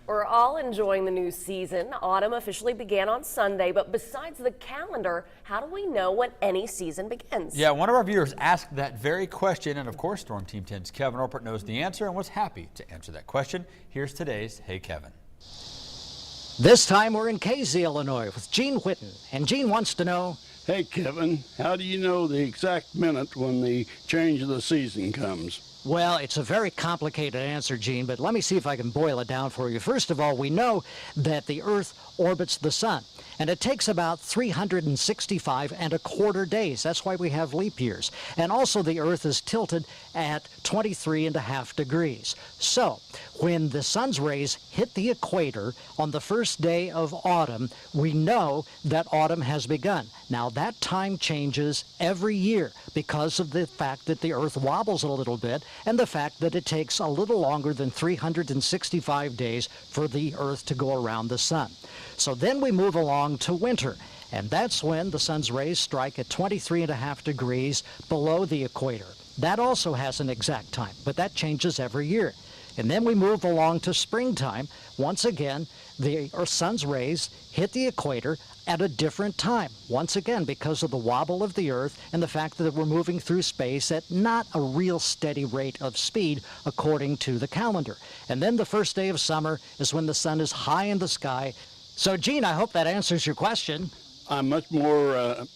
We're all enjoying the new season. Autumn officially began on Sunday, but besides the calendar, how do we know when any season begins? Yeah, one of our viewers asked that very question, and of course, Storm Team 10's Kevin Orpert knows the answer and was happy to answer that question. Here's today's Hey Kevin. This time we're in Casey, Illinois with Gene Whitten, and Gene wants to know, Hey Kevin, how do you know the exact minute when the change of the season comes? well, it's a very complicated answer, Gene, but let me see if I can boil it down for you. First of all, we know that the Earth orbits the sun, and it takes about 365.25 days. That's why we have leap years. And also the Earth is tilted at 23.5 degrees. So when the sun's rays hit the equator on the first day of autumn, we know that autumn has begun. Now that time changes every year because of the fact that the Earth wobbles a little bit and the fact that it takes a little longer than 365 days for the Earth to go around the sun. So then we move along to winter, and that's when the sun's rays strike at 23.5 degrees below the equator. That also has an exact time, but that changes every year. And then we move along to springtime. Once again, the sun's rays hit the equator at a different time. Once again, because of the wobble of the Earth and the fact that we're moving through space at not a real steady rate of speed according to the calendar. And then the first day of summer is when the sun is high in the sky. So, Gene, I hope that answers your question. I'm much more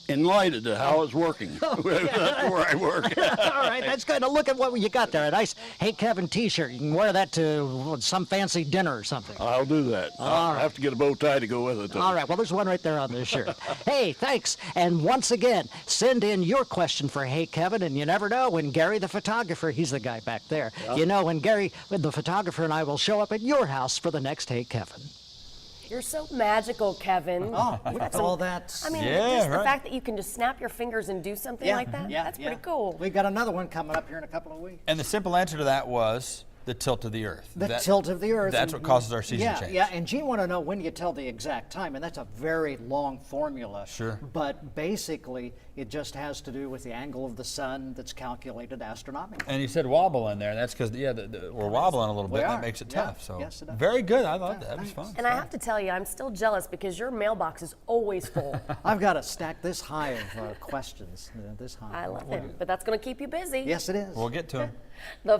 enlightened to how it's working. That's where I work. All right, that's good. Now look at what you got there. A nice Hey Kevin t-shirt. You can wear that to some fancy dinner or something. I'll do that. I'll have to get a bow tie to go with it, though. All right, well, there's one right there on this shirt. Hey, thanks. And once again, send in your question for Hey Kevin, and you never know when Gary the photographer, he's the guy back there, you know, when Gary the photographer and I will show up at your house for the next Hey Kevin. You're so magical, Kevin. Oh, that's all that. I mean, Yeah, just the right. fact that you can just snap your fingers and do something like that, that's pretty cool. We got another one coming up here in a couple of weeks. And the simple answer to that was the tilt of the Earth. The tilt of the Earth. That's what causes our season change. Yeah, and Gene want to know when you tell the exact time, and that's a very long formula. Sure. But basically, it just has to do with the angle of the sun that's calculated astronomically. And you said wobble in there. That's because, we're wobbling a little bit. We and are. that makes it Yeah. tough. So Yes, it does. very good. I love that. That was thanks. fun. And I have to tell you, I'm still jealous because your mailbox is always full. I've got a stack this high of questions. This high. I love it, but that's going to keep you busy. Yes, it is. We'll get to them. The